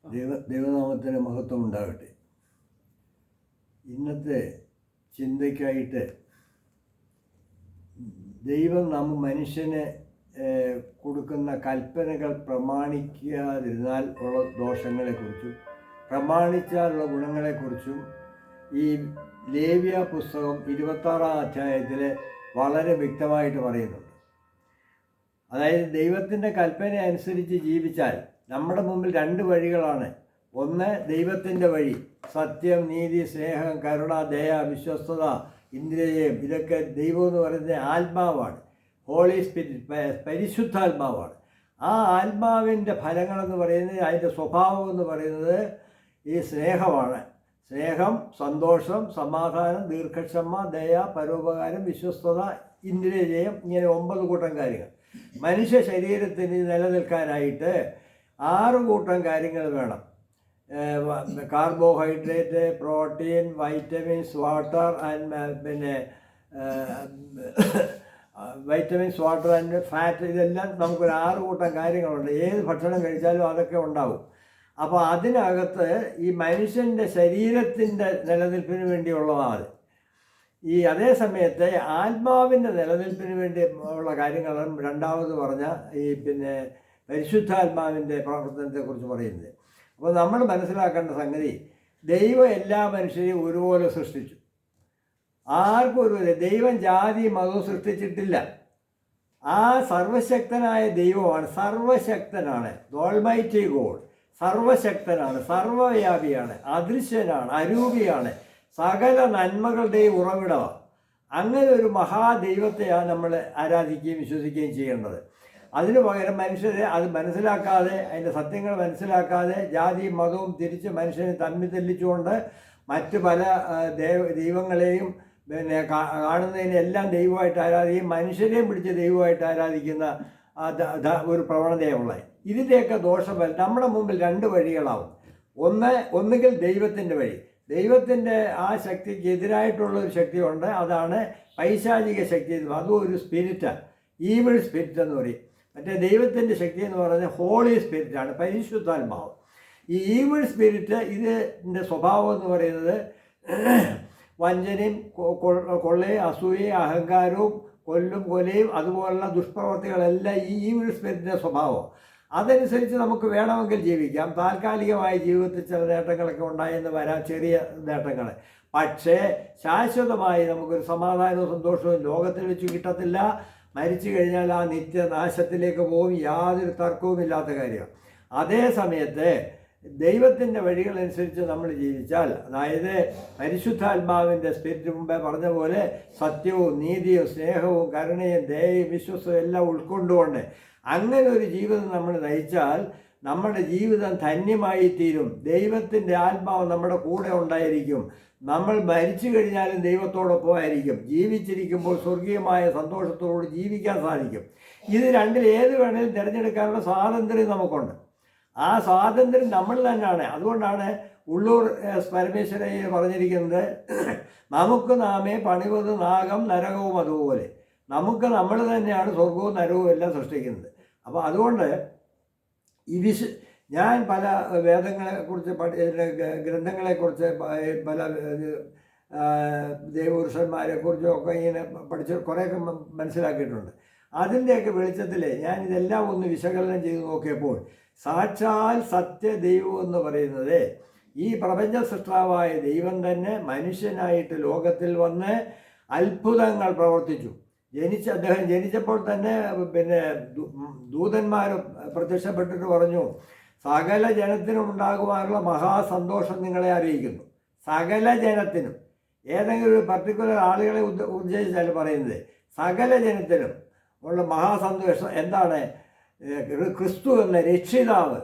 ദൈവനാമത്തിന് മഹത്വം ഉണ്ടാകട്ടെ. ഇന്നത്തെ ചിന്തയ്ക്കായിട്ട് ദൈവം മനുഷ്യന് കൊടുക്കുന്ന കൽപ്പനകൾ പ്രമാണിക്കാതിരുന്നാൽ ഉള്ള ദോഷങ്ങളെക്കുറിച്ചും പ്രമാണിച്ചാലുള്ള ഗുണങ്ങളെക്കുറിച്ചും ഈ ലേവ്യ പുസ്തകം 26-ാം അധ്യായത്തിൽ വളരെ വ്യക്തമായിട്ട് പറയുന്നുണ്ട്. അതായത് ദൈവത്തിൻ്റെ കൽപ്പന അനുസരിച്ച് ജീവിച്ചാൽ നമ്മുടെ മുമ്പിൽ രണ്ട് വഴികളാണ്. ഒന്ന് ദൈവത്തിൻ്റെ വഴി, സത്യം, നീതി, സ്നേഹം, കരുണ, ദയ, വിശ്വസ്തത, ഇന്ദ്രിയം. ഇതൊക്കെ ദൈവം എന്ന് പറയുന്നത് ആത്മാവാണ്, ഹോളി സ്പിരിറ്റ്, പരിശുദ്ധാത്മാവാണ്. ആ ആത്മാവിൻ്റെ ഫലങ്ങളെന്ന് പറയുന്നത്, അതിൻ്റെ സ്വഭാവം എന്ന് പറയുന്നത് ഈ സ്നേഹമാണ്. സ്നേഹം, സന്തോഷം, സമാധാനം, ദീർഘക്ഷമ, ദയ, പരോപകാരം, വിശ്വസ്തത, ഇന്ദ്രിയജയം. ഇങ്ങനെ 9 കൂട്ടം കാര്യങ്ങൾ. മനുഷ്യ ശരീരത്തിന് നിലനിൽക്കാനായിട്ട് 6 കൂട്ടം കാര്യങ്ങൾ വേണം. Carbohydrate, protein, vitamins, water and vitamins, water and fat. ഇതെല്ലാം നമുക്കൊരു 6 കൂട്ടം കാര്യങ്ങളുണ്ട്. ഏത് ഭക്ഷണം കഴിച്ചാലും അതൊക്കെ ഉണ്ടാവും. അപ്പോൾ അതിനകത്ത് ഈ മനുഷ്യൻ്റെ ശരീരത്തിൻ്റെ നിലനിൽപ്പിന് വേണ്ടിയുള്ളതാണ്. ഈ അതേ സമയത്ത് ആത്മാവിൻ്റെ നിലനിൽപ്പിന് വേണ്ടി ഉള്ള കാര്യങ്ങളും രണ്ടാമത് പറഞ്ഞ ഈ പരിശുദ്ധാത്മാവിൻ്റെ പ്രവർത്തനത്തെക്കുറിച്ച് പറയുന്നത്. അപ്പോൾ നമ്മൾ മനസ്സിലാക്കേണ്ട സംഗതി, ദൈവം എല്ലാ മനുഷ്യരെയും ഒരുപോലെ സൃഷ്ടിച്ചു. ആർക്കും ഒരുപോലെ. ദൈവം ജാതി മതവും സൃഷ്ടിച്ചിട്ടില്ല. ആ സർവശക്തനായ ദൈവമാണ്, സർവശക്തനാണ്. ഓൾമൈറ്റി ഗോഡ് സർവശക്തനാണ്, സർവവ്യാപിയാണ്, അദൃശ്യനാണ്, അരൂപിയാണ്, സകല നന്മകളുടെയും ഉറവിടമാണ്. അങ്ങനെ ഒരു മഹാദൈവത്തെയാണ് നമ്മൾ ആരാധിക്കുകയും വിശ്വസിക്കുകയും ചെയ്യേണ്ടത്. അതിനു പകരം മനുഷ്യരെ അത് മനസ്സിലാക്കാതെ, അതിൻ്റെ സത്യങ്ങൾ മനസ്സിലാക്കാതെ, ജാതിയും മതവും തിരിച്ച് മനുഷ്യനെ തമ്മിൽ തെല്ലിച്ചുകൊണ്ട് മറ്റ് പല ദൈവങ്ങളെയും കാണുന്നതിനെല്ലാം ദൈവമായിട്ട് ആരാധിക്കുകയും മനുഷ്യരെയും പിടിച്ച് ദൈവമായിട്ട് ആരാധിക്കുന്ന ഒരു പ്രവണതയുള്ളത്. ഇതിൻ്റെയൊക്കെ ദോഷം നമ്മുടെ മുമ്പിൽ 2 വഴികളാവും. ഒന്നുകിൽ ദൈവത്തിൻ്റെ വഴി, ദൈവത്തിൻ്റെ ആ ശക്തിക്ക് എതിരായിട്ടുള്ളൊരു ശക്തിയുണ്ട്. അതാണ് പൈശാചിക ശക്തി. അതും ഒരു സ്പിരിറ്റാണ്, ഈവിൾ സ്പിരിറ്റ് എന്ന് പറയും. മറ്റേ ദൈവത്തിൻ്റെ ശക്തി എന്ന് പറയുന്നത് ഹോളി സ്പിരിറ്റാണ്, പരിശുദ്ധാത്മാവ്. ഈ ഈവിൾ സ്പിരിറ്റ് ഇതിൻ്റെ സ്വഭാവം എന്ന് പറയുന്നത് വഞ്ചനയും കൊള്ളയും അസൂയയും അഹങ്കാരവും കൊലയും അതുപോലുള്ള ദുഷ്പ്രവർത്തികളെല്ലാം ഈ ഈവിൾ സ്പിരിറ്റിൻ്റെ സ്വഭാവം. അതനുസരിച്ച് നമുക്ക് വേണമെങ്കിൽ ജീവിക്കാം. താൽക്കാലികമായ ജീവിതത്തിൽ ചില നേട്ടങ്ങളൊക്കെ ഉണ്ടായെന്ന് വരാം, ചെറിയ നേട്ടങ്ങൾ. പക്ഷേ ശാശ്വതമായി നമുക്കൊരു സമാധാനവും സന്തോഷവും ലോകത്തിൽ വെച്ച് കിട്ടത്തില്ല. മരിച്ചു കഴിഞ്ഞാൽ ആ നിത്യനാശത്തിലേക്ക് പോകും, യാതൊരു തർക്കവുമില്ലാത്ത കാര്യമാണ്. അതേ സമയത്ത് ദൈവത്തിൻ്റെ വഴികളനുസരിച്ച് നമ്മൾ ജീവിച്ചാൽ, അതായത് പരിശുദ്ധാത്മാവിൻ്റെ സ്പിരിറ്റ് മുമ്പേ പറഞ്ഞ പോലെ സത്യവും നീതിയും സ്നേഹവും കരുണയും ദയയും വിശ്വസവും എല്ലാം ഉൾക്കൊണ്ടുകൊണ്ട് അങ്ങനെ ഒരു ജീവിതം നമ്മൾ നയിച്ചാൽ നമ്മുടെ ജീവിതം ധന്യമായി തീരും. ദൈവത്തിൻ്റെ ആത്മാവ് നമ്മുടെ കൂടെ ഉണ്ടായിരിക്കും. നമ്മൾ മരിച്ചു കഴിഞ്ഞാലും ദൈവത്തോടൊപ്പം ആയിരിക്കും. ജീവിച്ചിരിക്കുമ്പോൾ സ്വർഗീയമായ സന്തോഷത്തോട് ജീവിക്കാൻ സാധിക്കും. ഇത് രണ്ടിൽ ഏത് വേണേലും തിരഞ്ഞെടുക്കാനുള്ള സ്വാതന്ത്ര്യം നമുക്കുണ്ട്. ആ സ്വാതന്ത്ര്യം നമ്മൾ തന്നെയാണ്. അതുകൊണ്ടാണ് ഉള്ളൂർ പരമേശ്വരയ്യർ പറഞ്ഞിരിക്കുന്നത്, നമുക്ക് നാമേ പണിവത് നാഗം നരകവും അതുപോലെ. നമുക്ക് നമ്മൾ തന്നെയാണ് സ്വർഗവും നരകവും എല്ലാം സൃഷ്ടിക്കുന്നത്. അപ്പോൾ അതുകൊണ്ട് ഞാൻ പല വേദങ്ങളെക്കുറിച്ച് ഗ്രന്ഥങ്ങളെക്കുറിച്ച് പല ദേവപുരുഷന്മാരെക്കുറിച്ചൊക്കെ ഇങ്ങനെ പഠിച്ച് കുറേയൊക്കെ മനസ്സിലാക്കിയിട്ടുണ്ട്. അതിൻ്റെയൊക്കെ വെളിച്ചത്തിൽ ഞാൻ ഇതെല്ലാം ഒന്ന് വിശകലനം ചെയ്ത് നോക്കിയപ്പോൾ സാക്ഷാൽ സത്യദൈവം എന്ന് പറയുന്നത് ഈ പ്രപഞ്ച സൃഷ്ടാവായ ദൈവം തന്നെ മനുഷ്യനായിട്ട് ലോകത്തിൽ വന്ന് അത്ഭുതങ്ങൾ പ്രവർത്തിച്ചു. അദ്ദേഹം ജനിച്ചപ്പോൾ തന്നെ ദൂതന്മാർ പ്രത്യക്ഷപ്പെട്ടിട്ട് പറഞ്ഞു, സകല ജനത്തിനും ഉണ്ടാകുവാനുള്ള മഹാസന്തോഷം നിങ്ങളെ അറിയിക്കുന്നു. സകല ജനത്തിനും, ഏതെങ്കിലും ഒരു പർട്ടിക്കുലർ ആളുകളെ ഉദ്ദേശിച്ചാൽ പറയുന്നത് സകല ജനത്തിനും ഉള്ള മഹാസന്തോഷം എന്താണ്? ക്രിസ്തു എന്ന രക്ഷിതാവ്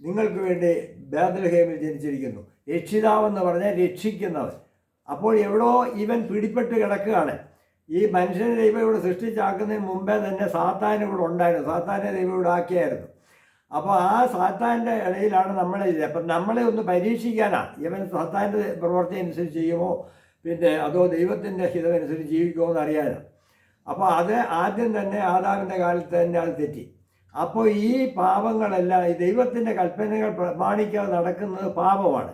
നിങ്ങൾക്ക് വേണ്ടി ബേത്ലഹേമിൽ ജനിച്ചിരിക്കുന്നു. രക്ഷിതാവെന്ന് പറഞ്ഞാൽ രക്ഷിക്കുന്നവൻ. അപ്പോൾ എവിടോ ഇവൻ പിടിപ്പെട്ട് കിടക്കുകയാണ്. ഈ മനുഷ്യനെ ദൈവം ഇവിടെ സൃഷ്ടിച്ചാക്കുന്നതിന് മുമ്പേ തന്നെ സാത്താൻ ഇവിടെ ഉണ്ടായിരുന്നു. സാത്താനെ ദൈവം ഇവിടെ ആക്കിയായിരുന്നു. അപ്പോൾ ആ സാത്താൻ്റെ ഇടയിലാണ് നമ്മളെ. അപ്പം നമ്മളെ ഒന്ന് പരീക്ഷിക്കാനാണ്. ഇവൻ സാത്താൻ്റെ പ്രവൃത്തി അനുസരിച്ച് ചെയ്യുമോ അതോ ദൈവത്തിൻ്റെ ഹിതമനുസരിച്ച് ജീവിക്കുമോ എന്ന് അറിയാനാണ്. അപ്പോൾ അത് ആദ്യം തന്നെ ആദാമിൻ്റെ കാലത്ത് തന്നെ അത് തെറ്റി. അപ്പോൾ ഈ പാപങ്ങളെല്ലാം ഈ ദൈവത്തിൻ്റെ കൽപ്പനകൾ പ്രമാണിക്കാതെ നടക്കുന്നത് പാപമാണ്.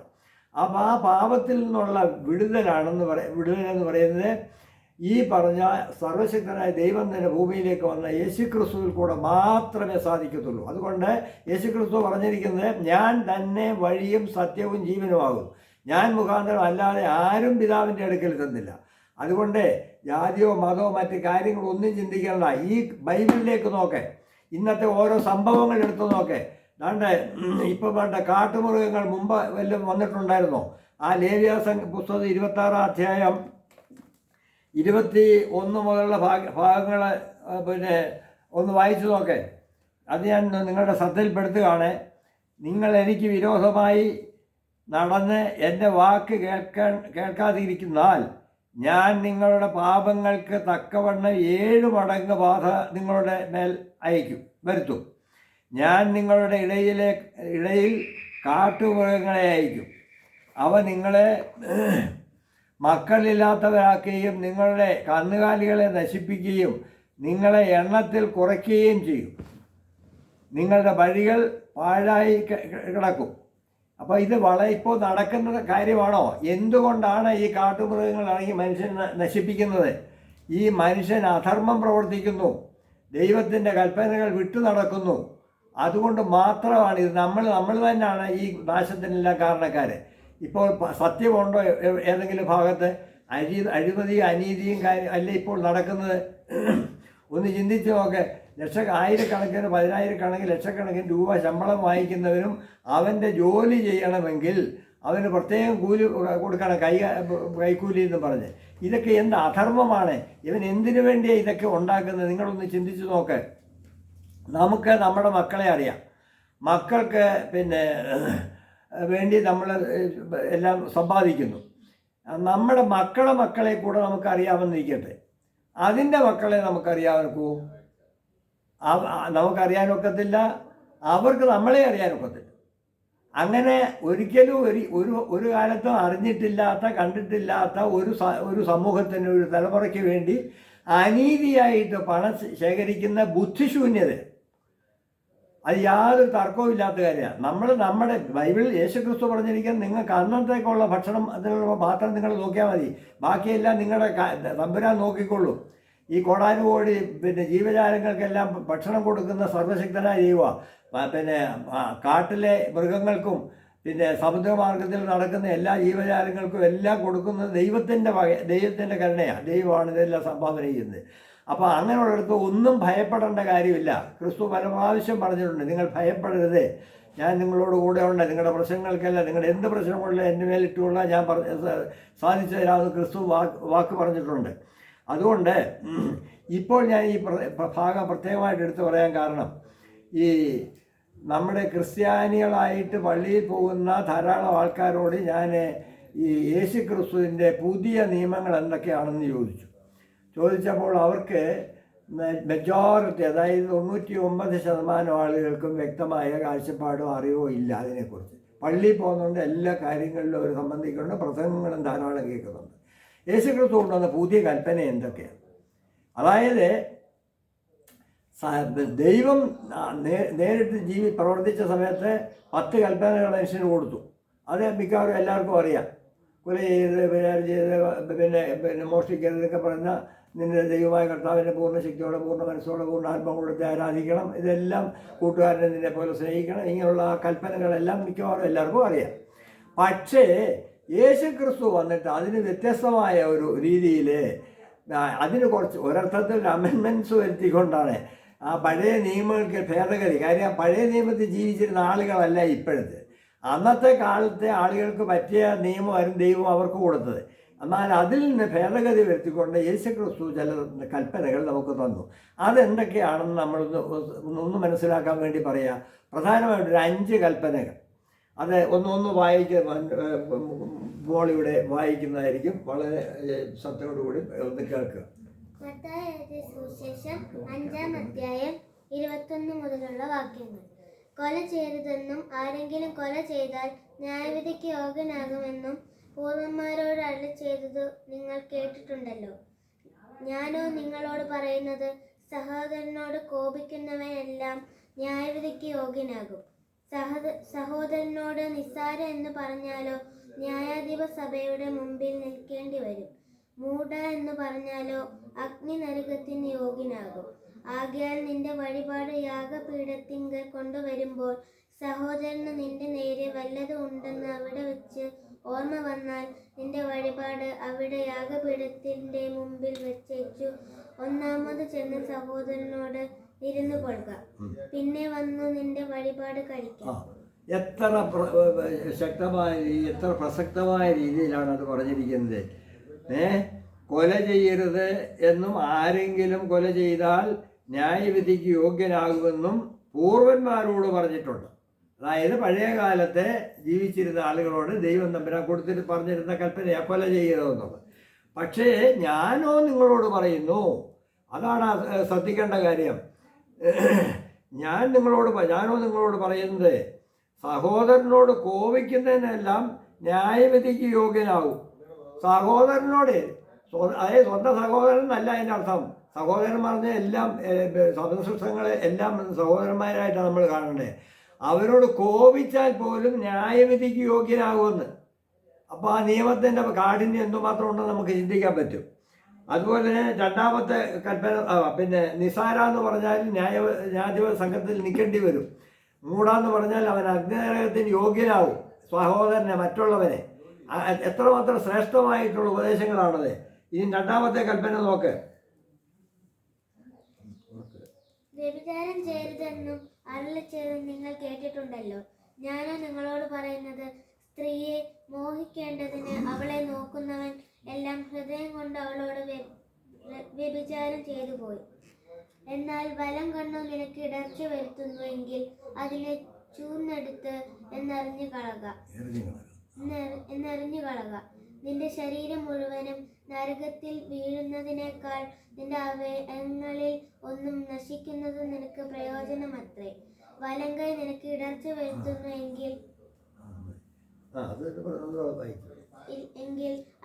അപ്പോൾ ആ പാപത്തിൽ നിന്നുള്ള വിടുതലെന്ന് പറയുന്നത് ഈ പറഞ്ഞ സർവശക്തനായ ദൈവം തന്നെ ഭൂമിയിലേക്ക് വന്ന യേശുക്രിസ്തുവിൽ കൂടെ മാത്രമേ സാധിക്കത്തുള്ളൂ. അതുകൊണ്ട് യേശുക്രിസ്തു പറഞ്ഞിരിക്കുന്നത്, ഞാൻ തന്നെ വഴിയും സത്യവും ജീവനുമാകും, ഞാൻ മുഖാന്തരം അല്ലാതെ ആരും പിതാവിൻ്റെ അടുക്കൽ എത്തുന്നില്ല. അതുകൊണ്ട് ജാതിയോ മതമോ മറ്റ് കാര്യങ്ങളോ ഒന്നും ചിന്തിക്കേണ്ട. ഈ ബൈബിളിലേക്ക് നോക്കേ, ഇന്നത്തെ ഓരോ സംഭവങ്ങൾ എടുത്തു നോക്കേ. ഇപ്പം വേണ്ട കാട്ടുമൃഗങ്ങൾ മുമ്പ് വല്ലതും വന്നിട്ടുണ്ടായിരുന്നോ? ആ ലേവ്യസംഘ പുസ്തകം 26 അധ്യായം 21 മുതലുള്ള ഭാഗങ്ങൾ ഒന്ന് വായിച്ചു നോക്കേ. അത് ഞാൻ നിങ്ങളുടെ ശ്രദ്ധയിൽപ്പെടുത്തുകയാണ്. നിങ്ങൾ എനിക്ക് വിരോധമായി നടന്ന് എൻ്റെ വാക്ക് കേൾക്കാതിരിക്കുന്നാൽ ഞാൻ നിങ്ങളുടെ പാപങ്ങൾക്ക് തക്കവണ്ണം 7 മടങ്ങ് ബാധ നിങ്ങളുടെ മേൽ വരുത്തും. ഞാൻ നിങ്ങളുടെ ഇടയിൽ കാട്ടുമൃഗങ്ങളെ അയക്കും. അവ നിങ്ങളെ മക്കളില്ലാത്തവരാക്കുകയും നിങ്ങളുടെ കന്നുകാലികളെ നശിപ്പിക്കുകയും നിങ്ങളെ എണ്ണത്തിൽ കുറയ്ക്കുകയും ചെയ്യും. നിങ്ങളുടെ വഴികൾ പാഴായി കിടക്കും. അപ്പോൾ ഇത് ഇപ്പോൾ നടക്കുന്ന കാര്യമാണോ? എന്തുകൊണ്ടാണ് ഈ കാട്ടുമൃഗങ്ങൾ ഇറങ്ങി മനുഷ്യനെ നശിപ്പിക്കുന്നത്? ഈ മനുഷ്യൻ അധർമ്മം പ്രവർത്തിക്കുന്നു, ദൈവത്തിൻ്റെ കൽപ്പനകൾ വിട്ടു നടക്കുന്നു. അതുകൊണ്ട് മാത്രമാണ് ഇത്. നമ്മൾ തന്നെയാണ് ഈ നാശത്തിനെല്ലാം കാരണക്കാർ. ഇപ്പോൾ സത്യമുണ്ടോ ഏതെങ്കിലും ഭാഗത്ത്? അഴിമതിയും അനീതിയും അല്ല ഇപ്പോൾ നടക്കുന്നത്. ഒന്ന് ചിന്തിച്ച് നോക്ക്. ആയിരക്കണക്കിന് 10,000 ലക്ഷക്കണക്കിന് രൂപ ശമ്പളം വാങ്ങിക്കുന്നവരും അവൻ്റെ ജോലി ചെയ്യണമെങ്കിൽ അവന് പ്രത്യേകം കൂലി കൊടുക്കണം, കൈക്കൂലി എന്ന് പറഞ്ഞ്. ഇതൊക്കെ എന്ത് അധർമ്മമാണ്! ഇവൻ എന്തിനു വേണ്ടിയാണ് ഇതൊക്കെ ഉണ്ടാക്കുന്നത്? നിങ്ങളൊന്ന് ചിന്തിച്ച് നോക്ക്. നമുക്ക് നമ്മുടെ മക്കളെ അറിയാം. മക്കൾക്ക് വേണ്ടി നമ്മൾ എല്ലാം സമ്പാദിക്കുന്നു. നമ്മുടെ മക്കളെ കൂടെ നമുക്കറിയാമെന്നിരിക്കട്ടെ, അതിൻ്റെ മക്കളെ നമുക്കറിയാവർക്കൂ? നമുക്കറിയാനൊക്കത്തില്ല, അവർക്ക് നമ്മളെ അറിയാനൊക്കത്തില്ല. അങ്ങനെ ഒരിക്കലും ഒരു കാലത്തും അറിഞ്ഞിട്ടില്ലാത്ത കണ്ടിട്ടില്ലാത്ത ഒരു സമൂഹത്തിന്, ഒരു തലമുറയ്ക്ക് വേണ്ടി അനീതിയായിട്ട് പണം ശേഖരിക്കുന്ന ബുദ്ധിശൂന്യത, അത് യാതൊരു തർക്കവും ഇല്ലാത്ത കാര്യമാണ്. നമ്മുടെ ബൈബിളിൽ യേശുക്രിസ്തു പറഞ്ഞിരിക്കുന്നത്, നിങ്ങൾക്ക് അന്നത്തേക്കുള്ള ഭക്ഷണം അതിനുള്ള പാത്രം നിങ്ങൾ നോക്കിയാൽ മതി, ബാക്കിയെല്ലാം നിങ്ങളുടെ തമ്പുരാൻ നോക്കിക്കൊള്ളൂ. ഈ കോടാനുകോടി ജീവജാലങ്ങൾക്കെല്ലാം ഭക്ഷണം കൊടുക്കുന്ന സർവശക്തനായ ദൈവമാണ്. കാട്ടിലെ മൃഗങ്ങൾക്കും സമുദ്രമാർഗത്തിൽ നടക്കുന്ന എല്ലാ ജീവജാലങ്ങൾക്കും എല്ലാം കൊടുക്കുന്നത് ദൈവത്തിൻ്റെ കരുണയാണ്. ദൈവമാണ് ഇതെല്ലാം സംഭാവന ചെയ്യുന്നത്. അപ്പോൾ അങ്ങനെയുള്ളിടത്ത് ഒന്നും ഭയപ്പെടേണ്ട കാര്യമില്ല. ക്രിസ്തു പല പ്രാവശ്യം പറഞ്ഞിട്ടുണ്ട്, നിങ്ങൾ ഭയപ്പെടരുത്, ഞാൻ നിങ്ങളോട് കൂടെ ഉണ്ട്, നിങ്ങളുടെ പ്രശ്നങ്ങൾക്കല്ല, നിങ്ങളുടെ എന്ത് പ്രശ്നമുള്ള എൻ്റെ മേലിട്ടുള്ള ഞാൻ സാധിച്ചു തരാമെന്ന് ക്രിസ്തു വാക്ക് പറഞ്ഞിട്ടുണ്ട്. അതുകൊണ്ട് ഇപ്പോൾ ഞാൻ ഈ ഭാഗം പ്രത്യേകമായിട്ട് എടുത്തു പറയാൻ കാരണം, ഈ നമ്മുടെ ക്രിസ്ത്യാനികളായിട്ട് പള്ളിയിൽ പോകുന്ന ധാരാളം ആൾക്കാരോട് ഞാൻ ഈ യേശു ക്രിസ്തുവിൻ്റെ പുതിയ നിയമങ്ങൾ എന്തൊക്കെയാണെന്ന് ചോദിച്ചപ്പോൾ അവർക്ക് മെജോറിറ്റി, അതായത് 99% ആളുകൾക്കും വ്യക്തമായ കാഴ്ചപ്പാടോ അറിവോ ഇല്ല അതിനെക്കുറിച്ച്. പള്ളിയിൽ പോകുന്നതുകൊണ്ട് എല്ലാ കാര്യങ്ങളിലും അവർ സംബന്ധിക്കുന്നുണ്ട്, പ്രസംഗങ്ങളും ധാരാളം കേൾക്കുന്നുണ്ട്. യേശുക്രിസ്തു കൊണ്ടുവന്ന പുതിയ കൽപ്പന എന്തൊക്കെയാണ്? അതായത് ദൈവം നേരിട്ട് പ്രവർത്തിച്ച സമയത്ത് 10 കൽപ്പനകൾ മനുഷ്യന് കൊടുത്തു. അത് മിക്കവാറും എല്ലാവർക്കും അറിയാം. കൊല ചെയ്ത്, വിചാരം ചെയ്ത്, മോഷ്ടിക്കരുതൊക്കെ പറഞ്ഞാൽ നിന്റെ ദൈവമായ കർത്താവിൻ്റെ പൂർണ്ണ ശക്തിയോടെ, പൂർണ്ണ മനസ്സോടെ, പൂർണ്ണ ആത്മം കൊടുത്ത് ആരാധിക്കണം, ഇതെല്ലാം കൂട്ടുകാരനെ നിന്നെ പോലെ സ്നേഹിക്കണം, ഇങ്ങനെയുള്ള ആ കൽപ്പനകളെല്ലാം മിക്കവാറും എല്ലാവർക്കും അറിയാം. പക്ഷേ യേശുക്രിസ്തു വന്നിട്ട് അതിന് വ്യത്യസ്തമായ ഒരു രീതിയിൽ അതിന് കുറച്ച് ഒരർത്ഥത്തിൽ അമെൻമെൻറ്റ്സ് വരുത്തിക്കൊണ്ടാണ് ആ പഴയ നിയമങ്ങൾക്ക് ഭേദഗതി. കാര്യം പഴയ നിയമത്തിൽ ജീവിച്ചിരുന്ന ആളുകളല്ല ഇപ്പോഴത്തെ. അന്നത്തെ കാലത്തെ ആളുകൾക്ക് പറ്റിയ നിയമമായിരുന്നു ദൈവം അവർക്ക് കൊടുത്തത്. എന്നാൽ അതിൽ നിന്ന് ഭേദഗതി വരുത്തിക്കൊണ്ട് യേശുക്രിസ്തു ചില കൽപ്പനകൾ നമുക്ക് തന്നു. അതെന്തൊക്കെയാണെന്ന് നമ്മളൊന്ന് മനസ്സിലാക്കാൻ വേണ്ടി പറയാം. പ്രധാനമായിട്ടൊരു 5 കൽപ്പനകൾ. അത് ഒന്ന് മോളിവിടെ വായിക്കുന്നതായിരിക്കും. വളരെ ശ്രദ്ധയോടുകൂടി ഒന്ന് കേൾക്കുക. മത്തായിയുടെ സുവിശേഷം 5-ാം അധ്യായം 21 മുതലുള്ള വാക്യങ്ങൾ. കൊല ചെയ്തതെന്നും ആരെങ്കിലും കൊല ചെയ്താൽ ന്യായവിധിക്ക് യോഗ്യനാകുമെന്നും പൂർവന്മാരോട് അരുളിച്ചെയ്തതു നിങ്ങൾ കേട്ടിട്ടുണ്ടല്ലോ. ഞാനോ നിങ്ങളോട് പറയുന്നത്, സഹോദരനോട് കോപിക്കുന്നവനെല്ലാം ന്യായവിധിക്ക് യോഗ്യനാകും. സഹോദരനോട് നിസ്സാര എന്ന് പറഞ്ഞാലോ ന്യായാധിപ സഭയുടെ മുമ്പിൽ നിൽക്കേണ്ടി വരും. മൂഢ എന്ന് പറഞ്ഞാലോ അഗ്നി നരകത്തിന് യോഗ്യനാകും. ആകയാൽ നിന്റെ വഴിപാട് യാഗപീഠത്തിങ്കൽ കൊണ്ടുവരുമ്പോൾ സഹോദരന് നിന്റെ നേരെ വല്ലതും ഉണ്ടെന്ന് അവിടെ വെച്ച് ഓർമ്മ വന്നാൽ നിന്റെ വഴിപാട് അവിടെ യാഗപീഠത്തിന്റെ മുമ്പിൽ വെച്ചേച്ചു ഒന്നാമത് ചെന്ന് സഹോദരനോട് ഇരുന്നു കൊള്ളുക. പിന്നെ വന്നു നിന്റെ വഴിപാട് കഴിക്കാം. എത്ര ശക്തമായ എത്ര പ്രസക്തമായ രീതിയിലാണ് അത് പറഞ്ഞിരിക്കുന്നത്. കൊല ചെയ്യരുത് എന്നും ആരെങ്കിലും കൊല ചെയ്താൽ ന്യായവിധിക്ക് യോഗ്യനാകുമെന്നും പൂർവന്മാരോട് പറഞ്ഞിട്ടുണ്ട്. അതായത് പഴയ കാലത്തെ ജീവിച്ചിരുന്ന ആളുകളോട് ദൈവം തമ്പുരാൻ കൊടുത്തിട്ട് പറഞ്ഞിരുന്ന കൽപ്പനയാണ് കൊല ചെയ്യരുതെന്നുള്ളത്. പക്ഷേ ഞാനോ നിങ്ങളോട് പറയുന്നു, അതാണ് ശ്രദ്ധിക്കേണ്ട കാര്യം. ഞാനോ നിങ്ങളോട് പറയുന്നത്, സഹോദരനോട് കോപിക്കുന്നതിനെല്ലാം ന്യായവിധിക്ക് യോഗ്യനാകും. സഹോദരനോട്, അതായത് സ്വന്തം സഹോദരൻ എന്നല്ല അതിൻ്റെ അർത്ഥം. സഹോദരൻ പറഞ്ഞ എല്ലാം സദൃശങ്ങളെ എല്ലാം സഹോദരന്മാരായിട്ടാണ് നമ്മൾ കാണേണ്ടത്. അവരോട് കോപിച്ചാൽ പോലും ന്യായവിധിക്ക് യോഗ്യനാകുമെന്ന്. അപ്പോൾ ആ നിയമത്തിൻ്റെ കാഠിന്യം എന്തുമാത്രം ഉണ്ടെന്ന് നമുക്ക് ചിന്തിക്കാൻ പറ്റും. അതുപോലെ തന്നെ രണ്ടാമത്തെ കൽപ്പന, പിന്നെ നിസാര എന്ന് പറഞ്ഞാൽ ന്യായാധിപ സംഘത്തിൽ നിൽക്കേണ്ടി വരും. മൂടാന്ന് പറഞ്ഞാൽ അവൻ അഗ്നിനരകത്തിന് യോഗ്യനാവും, സഹോദരനെ, മറ്റുള്ളവരെ. എത്രമാത്രം ശ്രേഷ്ഠമായിട്ടുള്ള ഉപദേശങ്ങളാണത്. ഇനി രണ്ടാമത്തെ കൽപ്പന നോക്ക്. വ്യഭിചാരം ചെയ്യരുതെന്നും അരുളിച്ചെയ്തെന്ന് നിങ്ങൾ കേട്ടിട്ടുണ്ടല്ലോ. ഞാനോ നിങ്ങളോട് പറയുന്നത്, സ്ത്രീയെ മോഹിക്കേണ്ടതിന് അവളെ നോക്കുന്നവൻ എല്ലാം ഹൃദയം കൊണ്ട് അവളോട് വ്യഭിചാരം ചെയ്തു പോയി. എന്നാൽ വലം കണ്ണു നിനക്ക് ഇടർച്ച വരുത്തുന്നുവെങ്കിൽ അതിനെ ചൂർന്നെടുത്ത് എന്നറിഞ്ഞു കളക. നിന്റെ ശരീരം മുഴുവനും നരകത്തിൽ വീഴുന്നതിനേക്കാൾ നിന്റെ അവയവങ്ങളിൽ ഒന്നും നശിക്കുന്നത് നിനക്ക് പ്രയോജനമത്രേ. വലങ്കൈ നിനക്ക് ഇടർച്ച വരുത്തുന്നുവെങ്കിൽ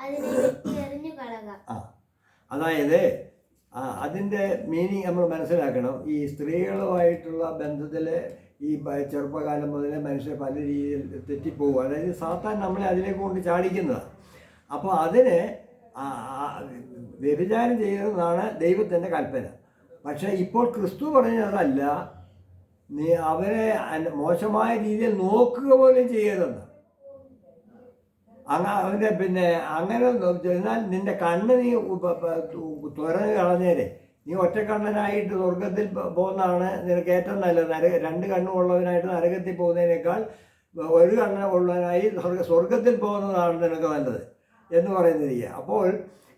അതിനെ വെട്ടി എറിഞ്ഞു കളക. അതായത് അതിൻ്റെ മീനിങ് നമ്മൾ മനസ്സിലാക്കണം. ഈ സ്ത്രീകളുമായിട്ടുള്ള ബന്ധത്തിൽ ഈ ചെറുപ്പകാലം മുതലേ മനുഷ്യർ പല രീതിയിൽ തെറ്റിപ്പോകും. അതായത് സാത്താൻ നമ്മളെ അതിലേക്ക് കൊണ്ട് ചാടിക്കുന്നതാണ്. അപ്പോൾ അതിന് വ്യഭിചാരം ചെയ്യുന്നതാണ് ദൈവത്തിൻ്റെ കൽപ്പന. പക്ഷേ ഇപ്പോൾ ക്രിസ്തു പറഞ്ഞതല്ല, നീ അവരെ മോശമായ രീതിയിൽ നോക്കുക പോലും ചെയ്യരുതെന്ന്. അവൻ്റെ പിന്നെ അങ്ങനെ എന്നാൽ നിന്റെ കണ്ണ് നീ തുറന്ന് കളഞ്ഞേരെ. നീ ഒറ്റക്കണ്ണനായിട്ട് സ്വർഗത്തിൽ പോകുന്നതാണ് നിനക്ക് ഏറ്റവും നല്ലത്. രണ്ട് കണ്ണുള്ളവനായിട്ട് നരകത്തിൽ പോകുന്നതിനേക്കാൾ ഒരു കണ്ണുള്ളവനായി സ്വർഗത്തിൽ പോകുന്നതാണ് നിനക്ക് നല്ലത് എന്ന് പറയുന്നിരിക്കുക. അപ്പോൾ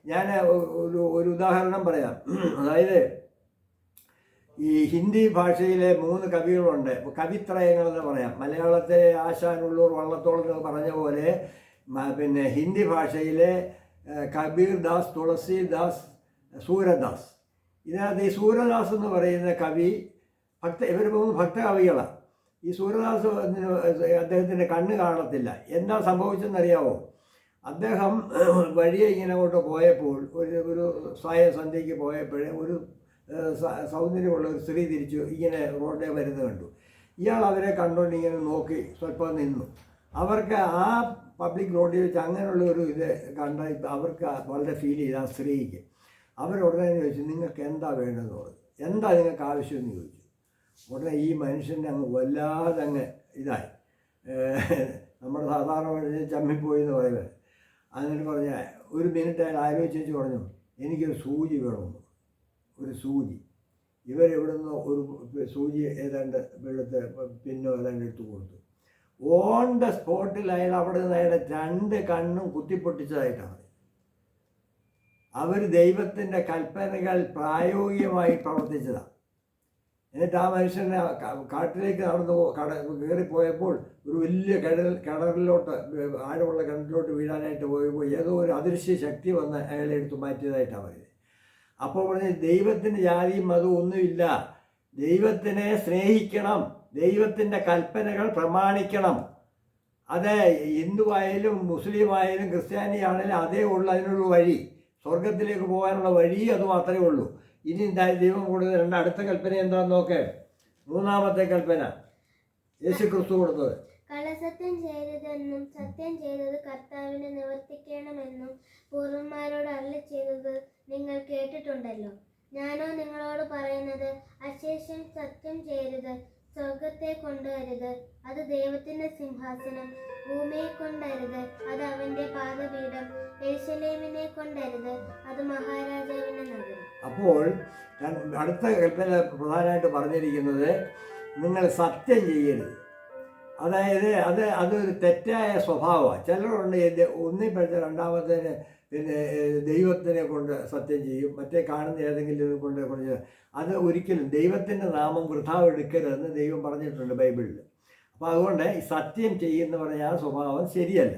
ഞാൻ ഒരു ഉദാഹരണം പറയാം. അതായത് ഈ ഹിന്ദി ഭാഷയിലെ 3 കവികളുണ്ട്, കവിത്രയങ്ങളെന്ന് പറയാം. മലയാളത്തെ ആശാനുള്ളൂർ വള്ളത്തോൾ എന്ന് പറഞ്ഞ പോലെ പിന്നെ ഹിന്ദി ഭാഷയിലെ കബീർ ദാസ്, തുളസിദാസ്, സൂരദാസ്. ഇതിനകത്ത് ഈ സൂരദാസ് എന്ന് പറയുന്ന കവി ഇവർ 3 ഭക്തകവികളാണ്. ഈ സൂരദാസ് അദ്ദേഹത്തിൻ്റെ കണ്ണ് കാണത്തില്ല. എന്താ സംഭവിച്ചെന്നറിയാവോ? അദ്ദേഹം വഴിയെ ഇങ്ങനെ അങ്ങോട്ട് പോയപ്പോൾ ഒരു സന്ധ്യയ്ക്ക് പോയപ്പോഴേ ഒരു സൗന്ദര്യമുള്ള ഒരു സ്ത്രീ തിരിച്ചു ഇങ്ങനെ റോഡിൽ വരുന്നത് കണ്ടു. ഇയാൾ അവരെ കണ്ടുകൊണ്ട് ഇങ്ങനെ നോക്കി സ്വല്പം നിന്നു. അവർക്ക് ആ പബ്ലിക് റോഡിൽ വെച്ച് അങ്ങനെയുള്ള ഒരു ഇത് കണ്ട അവർക്ക് വളരെ ഫീൽ ചെയ്തു. ആ സ്ത്രീക്ക് അവരുടനെ ചോദിച്ചു, നിങ്ങൾക്ക് എന്താ വേണ്ടതെന്ന് പറഞ്ഞു. എന്താ നിങ്ങൾക്ക് ആവശ്യമെന്ന് ചോദിച്ചു. ഉടനെ ഈ മനുഷ്യൻ്റെ അങ്ങ് വല്ലാതെ അങ്ങ് ഇതായി, നമ്മുടെ സാധാരണ ചമ്മിപ്പോയി എന്ന് പറയുന്നത്. എന്നിട്ട് പറഞ്ഞ ഒരു മിനിറ്റ് അയാൾ ആലോചിച്ച് പറഞ്ഞു, എനിക്കൊരു സൂചി വേണമെന്ന്. ഒരു സൂചി. ഇവരെവിടുന്ന് ഒരു സൂചി ഏതാണ്ട് വെള്ളത്തെ പിന്നോ ഏതാണ്ട് എടുത്തു കൊടുത്തു. ഓൺ ദ സ്പോട്ടിൽ അയാൾ അവിടെ നിന്ന് അയാളുടെ 2 കണ്ണും കുത്തിപ്പൊട്ടിച്ചതായിട്ടാണ്. അവർ ദൈവത്തിൻ്റെ കൽപ്പനകൾ പ്രായോഗികമായി പ്രവർത്തിച്ചതാണ്. എന്നിട്ട് ആ മനുഷ്യനെ കാട്ടിലേക്ക് കയറിപ്പോയപ്പോൾ ഒരു വലിയ കിണറിലോട്ട്, ആഴമുള്ള കിണറ്റിലോട്ട് വീഴാനായിട്ട് പോയപ്പോൾ ഏതോ ഒരു അദൃശ്യ ശക്തി വന്ന് അയാളെ എടുത്ത് മാറ്റിയതായിട്ടാണ് പറയുന്നത്. അപ്പോൾ പറഞ്ഞ് ദൈവത്തിന് ജാതിയും മതവും ഒന്നുമില്ല. ദൈവത്തിനെ സ്നേഹിക്കണം, ദൈവത്തിൻ്റെ കൽപ്പനകൾ പ്രമാണിക്കണം. അത് ഹിന്ദുവായാലും മുസ്ലിമായാലും ക്രിസ്ത്യാനിയാണെങ്കിലും അതേ ഉള്ളൂ അതിനുള്ള വഴി. സ്വർഗത്തിലേക്ക് പോകാനുള്ള വഴി അത് മാത്രമേ ഉള്ളൂ. ഇനി ദൈവം കൂടുതൽ അടുത്ത കൽപ്പന എന്താണെന്ന് നോക്കേ. മൂന്നാമത്തെ കൽപ്പന യേശു ക്രിസ്തു കൊടുത്തത്. കള്ളസത്യം ചെയ്തതെന്നും സത്യം ചെയ്തത് കർത്താവിനെ നിവർത്തിക്കണമെന്നും പൂർവന്മാരോട് അരുളി ചെയ്തത് നിങ്ങൾ കേട്ടിട്ടുണ്ടല്ലോ. ഞാനോ നിങ്ങളോട് പറയുന്നത്, അശേഷം സത്യം ചെയ്യരുത്, സ്വർഗത്തെ കൊണ്ടുവരുത്, അത് ദൈവത്തിന്റെ സിംഹാസനം, ഭൂമിയെ കൊണ്ടരുത്, അത് അവന്റെ പാദപീഠം, യെരൂശലേമിനെ കൊണ്ടരുത്, അത് മഹാരാജാവിന്റെ നഗരം. അപ്പോൾ അടുത്ത കൽപ്പന പ്രധാനമായിട്ട് പറഞ്ഞിരിക്കുന്നത് നിങ്ങൾ സത്യം ചെയ്യരുത്. അതായത് അതൊരു തെറ്റായ സ്വഭാവമാണ്. ചിലരുണ്ട് ഒന്നിൽ പഠിച്ച രണ്ടാമത്തേന് പിന്നെ ദൈവത്തിനെ കൊണ്ട് സത്യം ചെയ്യും, മറ്റേ കാണുന്ന ഏതെങ്കിലും കൊണ്ട് അത് ഒരിക്കലും ദൈവത്തിൻ്റെ നാമം വൃഥാ എടുക്കരുതെന്ന് ദൈവം പറഞ്ഞിട്ടുണ്ട് ബൈബിളിൽ. അപ്പോൾ അതുകൊണ്ട് ഈ സത്യം ചെയ്യുന്ന പറഞ്ഞ ആ സ്വഭാവം ശരിയല്ല.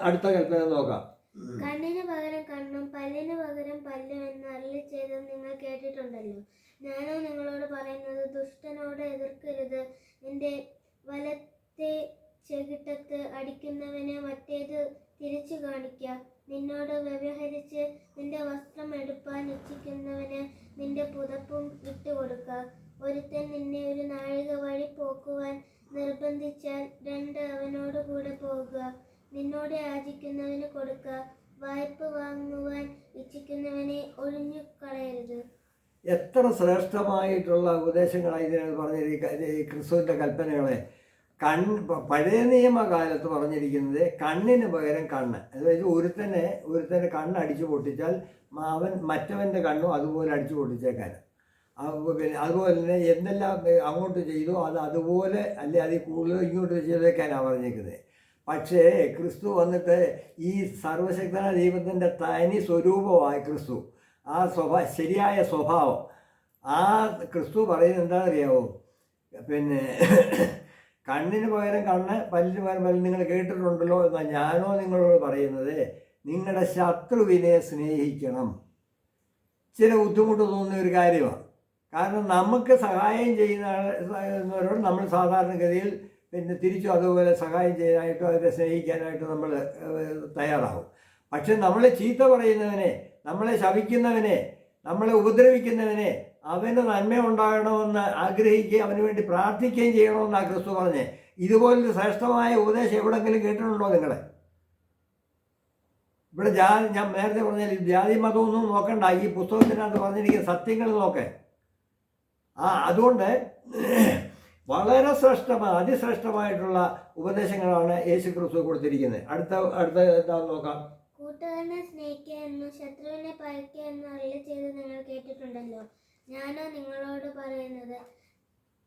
അടുത്ത കൽപ്പന നോക്കാം. കണ്ണിന് പകരം കണ്ണും പല്ലിന് പകരം പല്ലും എന്ന് അരുളി ചെയ്തത് നിങ്ങൾ കേട്ടിട്ടുണ്ടല്ലോ. ഞാനോ നിങ്ങളോട് പറയുന്നത്, ദുഷ്ടനോട് എതിർക്കരുത്, നിന്റെ വലത്തെ ചെകിട്ടത്ത് അടിക്കുന്നവന് മറ്റേത് തിരിച്ചു കാണിക്ക, നിന്നോട് വ്യവഹരിച്ച് നിന്റെ വസ്ത്രം എടുപ്പാൻ ഇച്ഛിക്കുന്നവന് നിന്റെ പുതപ്പും വിട്ടുകൊടുക്ക. ഒരുത്തൻ നിന്നെ ഒരു നാഴിക വഴി പോക്കുവാൻ നിർബന്ധിച്ചാൽ രണ്ട് അവനോട് കൂടെ പോകുക. നിന്നോട് യാചിക്കുന്നവന് കൊടുക്ക, വായ്പ വാങ്ങുവാൻ ഇച്ഛിക്കുന്നവനെ ഒഴിഞ്ഞു കളയരുത്. എത്ര ശ്രേഷ്ഠമായിട്ടുള്ള ഉപദേശങ്ങളാണ് ഇതിനകത്ത് പറഞ്ഞിരിക്കുന്നത്. ഈ ക്രിസ്തുവിൻ്റെ കൽപ്പനകളെ പഴയ നിയമകാലത്ത് പറഞ്ഞിരിക്കുന്നത് കണ്ണിന് പകരം കണ്ണ്. അതായത് ഒരുത്തൻ്റെ കണ്ണ് അടിച്ചു പൊട്ടിച്ചാൽ അവൻ മറ്റവൻ്റെ കണ്ണും അതുപോലെ അടിച്ചു പൊട്ടിച്ചേക്കാൻ. പിന്നെ അതുപോലെ തന്നെ എന്തെല്ലാം അങ്ങോട്ട് ചെയ്തു അതുപോലെ അല്ലെ അതിൽ കൂടുതൽ ഇങ്ങോട്ട് ചെയ്തേക്കാനാണ് പറഞ്ഞിരിക്കുന്നത്. പക്ഷേ ക്രിസ്തു വന്നിട്ട് ഈ സർവശക്തനായ ദൈവത്തിൻ്റെ തനി സ്വരൂപമായ ക്രിസ്തു, ആ ശരിയായ സ്വഭാവം, ആ ക്രിസ്തു പറയുന്നത് എന്താണെന്നറിയാമോ? പിന്നെ കണ്ണിന് പകരം കണ്ണ്, പല്ലിന് പകരം പല്ല്. നിങ്ങൾ കേട്ടിട്ടുണ്ടല്ലോ. എന്നാൽ ഞാനോ നിങ്ങളോട് പറയുന്നത്, നിങ്ങളുടെ ശത്രുവിനെ സ്നേഹിക്കണം. ചില ബുദ്ധിമുട്ട് തോന്നുന്ന ഒരു കാര്യമാണ്. കാരണം നമുക്ക് സഹായം ചെയ്യുന്നവരോട് നമ്മൾ സാധാരണഗതിയിൽ പിന്നെ തിരിച്ചു അതുപോലെ സഹായം ചെയ്യാനായിട്ടോ അവരെ സ്നേഹിക്കാനായിട്ടോ നമ്മൾ തയ്യാറാവും. പക്ഷെ നമ്മളെ ചീത്ത പറയുന്നവനെ, നമ്മളെ ശപിക്കുന്നവനെ, നമ്മളെ ഉപദ്രവിക്കുന്നവനെ അവന് നന്മ ഉണ്ടാകണമെന്ന് ആഗ്രഹിക്കുകയും അവന് വേണ്ടി പ്രാർത്ഥിക്കുകയും ചെയ്യണമെന്നാണ് ക്രിസ്തു പറഞ്ഞത്. ഇതുപോലൊരു ശ്രേഷ്ഠമായ ഉപദേശം എവിടെയെങ്കിലും കേട്ടിട്ടുണ്ടോ നിങ്ങളെ? ഇവിടെ ഞാൻ നേരത്തെ പറഞ്ഞാൽ ജാതി മതമൊന്നും നോക്കണ്ട, ഈ പുസ്തകത്തിനകത്ത് പറഞ്ഞിരിക്കുന്ന സത്യങ്ങൾ നോക്കേ. അതുകൊണ്ട് വളരെ അതിശ്രേഷ്ഠമായിട്ടുള്ള ഉപദേശങ്ങളാണ് യേശു ക്രിസ്തു കൊടുത്തിരിക്കുന്നത്. അടുത്ത എന്താണെന്ന് നോക്കാം. കൂട്ടുകാരനെ സ്നേഹിക്കുക എന്നും ശത്രുവിനെ പഴിക്കുക എന്നും അരുളി ചെയ്ത് നിങ്ങൾ കേട്ടിട്ടുണ്ടല്ലോ. ഞാനോ നിങ്ങളോട് പറയുന്നത്,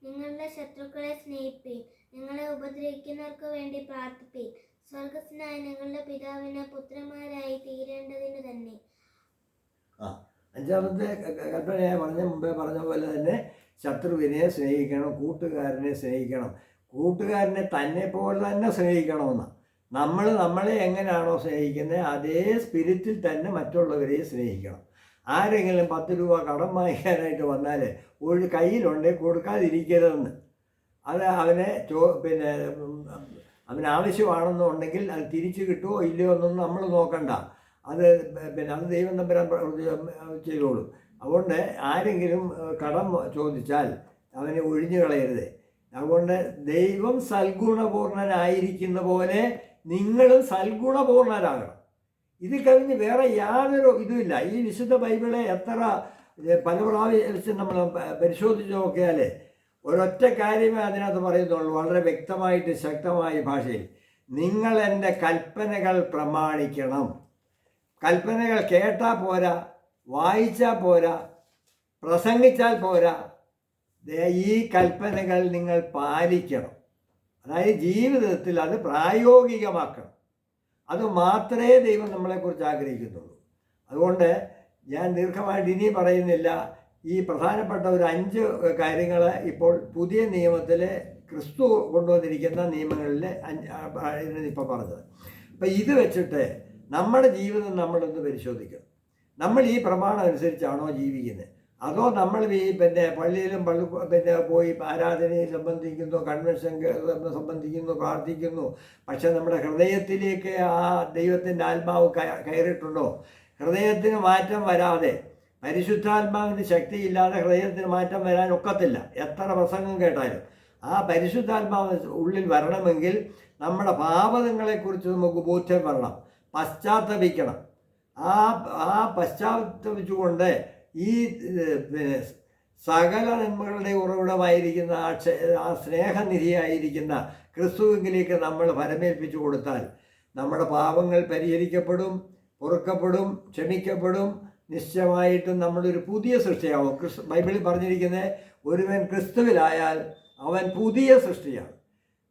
നിങ്ങളുടെ ശത്രുക്കളെ സ്നേഹിപ്പീൻ, നിങ്ങളെ ഉപദ്രവിക്കുന്നവർക്ക് വേണ്ടി പ്രാർത്ഥിപ്പീൻ, സ്വർഗസ്നായ നിങ്ങളുടെ പിതാവിന് പുത്രന്മാരായി തീരേണ്ടതിന് തന്നെ. അഞ്ചാമത്തെ കൽപ്പന മുമ്പേ പറഞ്ഞ പോലെ തന്നെ ശത്രുവിനെ സ്നേഹിക്കണം, കൂട്ടുകാരനെ സ്നേഹിക്കണം. കൂട്ടുകാരനെ തന്നെ പോലെ തന്നെ സ്നേഹിക്കണമെന്നാണ്. നമ്മളെ എങ്ങനെയാണോ സ്നേഹിക്കുന്നത് അതേ സ്പിരിറ്റിൽ തന്നെ മറ്റുള്ളവരെ സ്നേഹിക്കണം. ആരെങ്കിലും 10 രൂപ കടം വാങ്ങിക്കാനായിട്ട് വന്നാൽ ഒരു കയ്യിലുണ്ടെങ്കിൽ കൊടുക്കാതിരിക്കരുതെന്ന്. അത് പിന്നെ അവന് ആവശ്യമാണെന്നുണ്ടെങ്കിൽ അത് തിരിച്ചു കിട്ടുമോ ഇല്ലയോ എന്നൊന്നും നമ്മൾ നോക്കണ്ട. അത് ദൈവം തമ്പുരാൻ ചെയ്തോളും. അതുകൊണ്ട് ആരെങ്കിലും കടം ചോദിച്ചാൽ അവനെ ഒഴിഞ്ഞു കളയരുത്. അതുകൊണ്ട് ദൈവം സൽഗുണപൂർണനായിരിക്കുന്ന പോലെ നിങ്ങളും സൽഗുണപൂർണരാകണം. ഇത് കഴിഞ്ഞ് വേറെ യാതൊരു ഇതുമില്ല. ഈ വിശുദ്ധ ബൈബിളെ എത്ര പല പ്രാവശ്യം നമ്മൾ പരിശോധിച്ച് നോക്കിയാൽ ഒരൊറ്റ കാര്യമേ അതിനകത്ത് പറയുന്നുള്ളൂ, വളരെ വ്യക്തമായിട്ട് ശക്തമായ ഭാഷയിൽ. നിങ്ങൾ എൻ്റെ കൽപ്പനകൾ പ്രമാണിക്കണം. കൽപ്പനകൾ കേട്ടാൽ പോരാ, വായിച്ചാൽ പോരാ, പ്രസംഗിച്ചാൽ പോരാ, ഈ കൽപ്പനകൾ നിങ്ങൾ പാലിക്കണം. അതായത് ജീവിതത്തിൽ അത് പ്രായോഗികമാക്കണം. അത് മാത്രമേ ദൈവം നമ്മളെക്കുറിച്ച് ആഗ്രഹിക്കുന്നുള്ളൂ. അതുകൊണ്ട് ഞാൻ ദീർഘമായിട്ട് ഇനി പറയുന്നില്ല. ഈ പ്രധാനപ്പെട്ട ഒരു 5 കാര്യങ്ങൾ ഇപ്പോൾ പുതിയ നിയമത്തിൽ ക്രിസ്തു കൊണ്ടുവന്നിരിക്കുന്ന നിയമങ്ങളിൽ ഇപ്പോൾ പറഞ്ഞത്. അപ്പം ഇത് വെച്ചിട്ട് നമ്മുടെ ജീവിതം നമ്മളൊന്ന് പരിശോധിക്കണം. നമ്മൾ ഈ പ്രമാണം അനുസരിച്ചാണോ ജീവിക്കുന്നത്? അതോ നമ്മൾ ഈ പള്ളിയിലും പോയി ആരാധനയിൽ സംബന്ധിക്കുന്നു, കൺവെൻഷൻ സംബന്ധിക്കുന്നു, പ്രാർത്ഥിക്കുന്നു, പക്ഷെ നമ്മുടെ ഹൃദയത്തിലേക്ക് ആ ദൈവത്തിൻ്റെ ആത്മാവ് കയറിയിട്ടുണ്ടോ? ഹൃദയത്തിന് മാറ്റം വരാതെ പരിശുദ്ധാത്മാവിന് ശക്തിയില്ലാതെ ഹൃദയത്തിന് മാറ്റം വരാൻ ഒക്കത്തില്ല. എത്ര പ്രസംഗം കേട്ടാലും ആ പരിശുദ്ധാത്മാവ് ഉള്ളിൽ വരണമെങ്കിൽ നമ്മുടെ പാപങ്ങളെക്കുറിച്ച് നമുക്ക് ബോധ്യം വരണം, പശ്ചാത്തപിക്കണം. ആ പശ്ചാത്തപിച്ചുകൊണ്ട് ഈ സകല നന്മകളുടെ ഉറവിടമായിരിക്കുന്ന ആ സ്നേഹനിധിയായിരിക്കുന്ന ക്രിസ്തുവിലേക്ക് നമ്മൾ ഫലമേൽപ്പിച്ചു കൊടുത്താൽ നമ്മുടെ പാപങ്ങൾ പരിഹരിക്കപ്പെടും, പൊറുക്കപ്പെടും, ക്ഷമിക്കപ്പെടും. നിശ്ചയമായിട്ടും നമ്മളൊരു പുതിയ സൃഷ്ടിയാവും. ബൈബിളിൽ പറഞ്ഞിരിക്കുന്നത് ഒരുവൻ ക്രിസ്തുവിലായാൽ അവൻ പുതിയ സൃഷ്ടിയാണ്,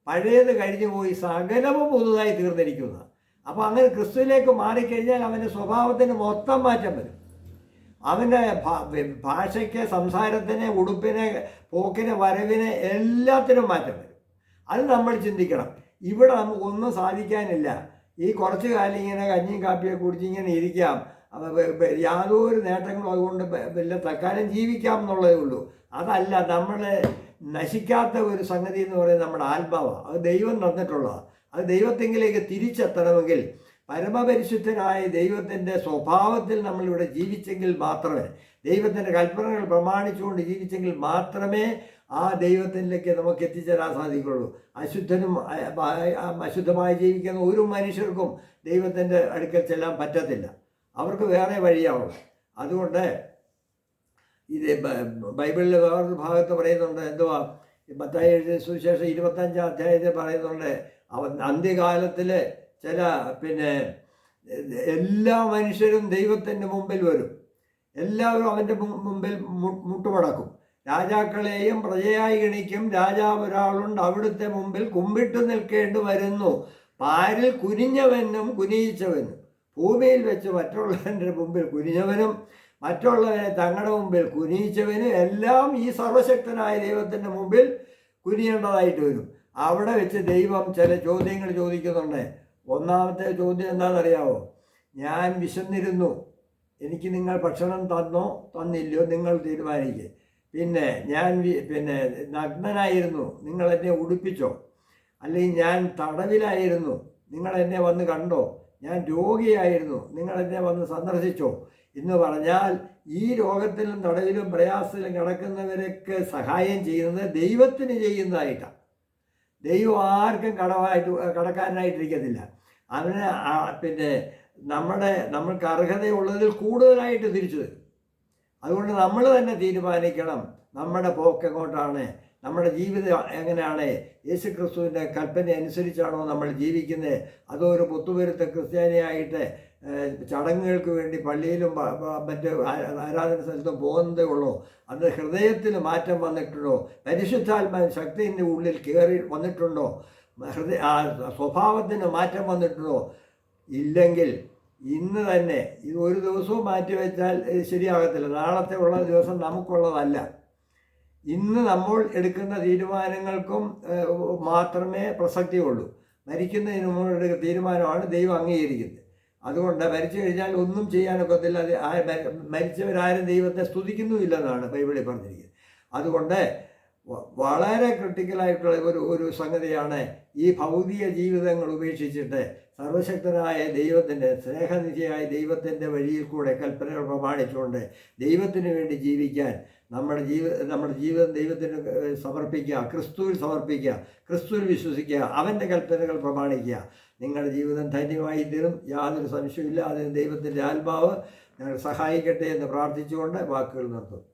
പഴയത് കഴിഞ്ഞു പോയി സകലവും പുതുതായി തീർന്നിരിക്കുന്ന. അപ്പോൾ അങ്ങനെ ക്രിസ്തുവിലേക്ക് മാറിക്കഴിഞ്ഞാൽ അവൻ്റെ സ്വഭാവത്തിന് മൊത്തം മാറ്റം വരും. അവൻ്റെ ഭാഷയ്ക്ക്, സംസാരത്തിന്, ഉടുപ്പിന്, പോക്കിന്, വരവിന് എല്ലാത്തിനും മാറ്റം വരും. അത് നമ്മൾ ചിന്തിക്കണം. ഇവിടെ നമുക്കൊന്നും സാധിക്കാനില്ല. ഈ കുറച്ച് കാലം ഇങ്ങനെ കഞ്ഞിയും കാപ്പിയൊക്കെ കുടിച്ച് ഇങ്ങനെ ഇരിക്കാം, യാതൊരു നേട്ടങ്ങളും അതുകൊണ്ട് വലിയ തൽക്കാലം ജീവിക്കാം എന്നുള്ളതേ ഉള്ളൂ. അതല്ല, നമ്മൾ നശിക്കാത്ത ഒരു സംഗതി എന്ന് പറയുന്നത് നമ്മുടെ ആത്മാവാണ്. അത് ദൈവം തന്നിട്ടുള്ളതാണ്. അത് ദൈവത്തെങ്കിലേക്ക് തിരിച്ചെത്തണമെങ്കിൽ പരമപരിശുദ്ധനായ ദൈവത്തിൻ്റെ സ്വഭാവത്തിൽ നമ്മളിവിടെ ജീവിച്ചെങ്കിൽ മാത്രമേ, ദൈവത്തിൻ്റെ കൽപ്പനകൾ പ്രമാണിച്ചുകൊണ്ട് ജീവിച്ചെങ്കിൽ മാത്രമേ ആ ദൈവത്തിലേക്ക് നമുക്ക് എത്തിച്ചേരാൻ സാധിക്കുള്ളൂ. അശുദ്ധമായി ജീവിക്കുന്ന ഒരു മനുഷ്യർക്കും ദൈവത്തിൻ്റെ അടുക്കൽ ചെല്ലാൻ പറ്റത്തില്ല. അവർക്ക് വേറെ വഴിയാവും. അതുകൊണ്ട് ഇത് ബൈബിളിൽ വേറൊരു ഭാഗത്ത് പറയുന്നുണ്ട്, എന്തുവാ, മത്തായി എഴുതിയ സുവിശേഷം 25-ാം അധ്യായത്തിൽ പറയുന്നുണ്ട്, അന്ത്യകാലത്തിൽ ചില എല്ലാ മനുഷ്യരും ദൈവത്തിൻ്റെ മുമ്പിൽ വരും, എല്ലാവരും അവൻ്റെ മുമ്പിൽ മുട്ടുമടക്കും. രാജാക്കളെയും പ്രജയായി ഗണിക്കും. രാജാവ് ഒരാളുണ്ട്, അവിടുത്തെ മുമ്പിൽ കുമ്പിട്ട് നിൽക്കേണ്ടി വരുന്നു. പാരിൽ കുനിഞ്ഞവനും കുനിയിച്ചവനും. ഭൂമിയിൽ വെച്ച് മറ്റുള്ളവൻ്റെ മുമ്പിൽ കുനിഞ്ഞവനും മറ്റുള്ളവരെ തങ്ങളുടെ മുമ്പിൽ കുനിയിച്ചവനും എല്ലാം ഈ സർവശക്തനായ ദൈവത്തിൻ്റെ മുമ്പിൽ കുനിയേണ്ടതായിട്ട് വരും. അവിടെ വെച്ച് ദൈവം ചില ചോദ്യങ്ങൾ ചോദിക്കുന്നുണ്ട്. ഒന്നാമത്തെ ചോദ്യം എന്താണെന്നറിയാവോ? ഞാൻ വിശന്നിരുന്നു, എനിക്ക് നിങ്ങൾ ഭക്ഷണം തന്നോ തന്നില്ലയോ നിങ്ങൾ തീരുമാനിക്കുക. പിന്നെ ഞാൻ നഗ്നനായിരുന്നു, നിങ്ങൾ എന്നെ ഉടുപ്പിച്ചോ? അല്ലെങ്കിൽ ഞാൻ തടവിലായിരുന്നു, നിങ്ങൾ എന്നെ വന്ന് കണ്ടോ? ഞാൻ രോഗിയായിരുന്നു, നിങ്ങൾ എന്നെ വന്ന് സന്ദർശിച്ചോ? എന്ന് പറഞ്ഞാൽ ഈ രോഗത്തിലും തടവിലും പ്രയാസത്തിലും കിടക്കുന്നവരൊക്കെ സഹായം ചെയ്യുന്നത് ദൈവത്തിന് ചെയ്യുന്നതായിട്ടാണ്. ദൈവം ആർക്കും കടക്കാരനായിട്ടിരിക്കത്തില്ല. അവന് നമ്മൾക്ക് അർഹതയുള്ളതിൽ കൂടുതലായിട്ട് തിരിച്ചു തരും. അതുകൊണ്ട് നമ്മൾ തന്നെ തീരുമാനിക്കണം നമ്മുടെ പോക്ക് എങ്ങോട്ടാണ്, നമ്മുടെ ജീവിതം എങ്ങനെയാണ്, യേശു ക്രിസ്തുവിൻ്റെ കൽപ്പന അനുസരിച്ചാണോ നമ്മൾ ജീവിക്കുന്നത്, അതോ ഒരു പൊത്തുവരുത്ത ക്രിസ്ത്യാനിയായിട്ട് ചടങ്ങുകൾക്ക് വേണ്ടി പള്ളിയിലും മറ്റ് ആരാധന സ്ഥലത്തും പോകുന്നതേ ഉള്ളൂ? അത് ഹൃദയത്തിൽ മാറ്റം വന്നിട്ടുണ്ടോ? പരിശുദ്ധാത്മാവിൻ ശക്തിൻ്റെ ഉള്ളിൽ കയറി വന്നിട്ടുണ്ടോ? സ്വഭാവത്തിന് മാറ്റം വന്നിട്ടുണ്ടോ? ഇല്ലെങ്കിൽ ഇന്ന് തന്നെ ഇത് ഒരു ദിവസവും മാറ്റിവെച്ചാൽ ശരിയാകത്തില്ല. നാളത്തെ ഉള്ള ദിവസം നമുക്കുള്ളതല്ല. ഇന്ന് നമ്മൾ എടുക്കുന്ന തീരുമാനങ്ങൾക്കും മാത്രമേ പ്രസക്തിയുള്ളൂ. മരിക്കുന്നതിന് മുമ്പ് എടുക്കുന്ന തീരുമാനമാണ് ദൈവം അംഗീകരിക്കുന്നത്. അതുകൊണ്ട് മരിച്ചു കഴിഞ്ഞാൽ ഒന്നും ചെയ്യാനൊക്കത്തില്ല. മരിച്ചവരാരും ദൈവത്തെ സ്തുതിക്കുന്നുമില്ലെന്നാണ് ബൈബിളിൽ പറഞ്ഞിരിക്കുന്നത്. അതുകൊണ്ട് വളരെ ക്രിട്ടിക്കലായിട്ടുള്ള ഒരു സംഗതിയാണ് ഈ ഭൗതിക ജീവിതങ്ങൾ ഉപേക്ഷിച്ചിട്ട് സർവശക്തനായ ദൈവത്തിൻ്റെ സ്നേഹനിധിയായ ദൈവത്തിൻ്റെ വഴിയിൽ കൂടെ കൽപ്പനകൾ പ്രമാണിച്ചുകൊണ്ട് ദൈവത്തിന് വേണ്ടി ജീവിക്കാൻ നമ്മുടെ ജീവിതം ദൈവത്തിന് സമർപ്പിക്കുക, ക്രിസ്തുവിൽ സമർപ്പിക്കുക, ക്രിസ്തുവിൽ വിശ്വസിക്കുക, അവൻ്റെ കൽപ്പനകൾ പ്രമാണിക്കുക. നിങ്ങളുടെ ജീവിതം ധന്യമായി തീരും, യാതൊരു സംശയമില്ല. അതിന് ദൈവത്തിൻ്റെ ആത്മാവ് ഞങ്ങൾ സഹായിക്കട്ടെ എന്ന് പ്രാർത്ഥിച്ചുകൊണ്ട് വാക്കുകൾ നിർത്തും.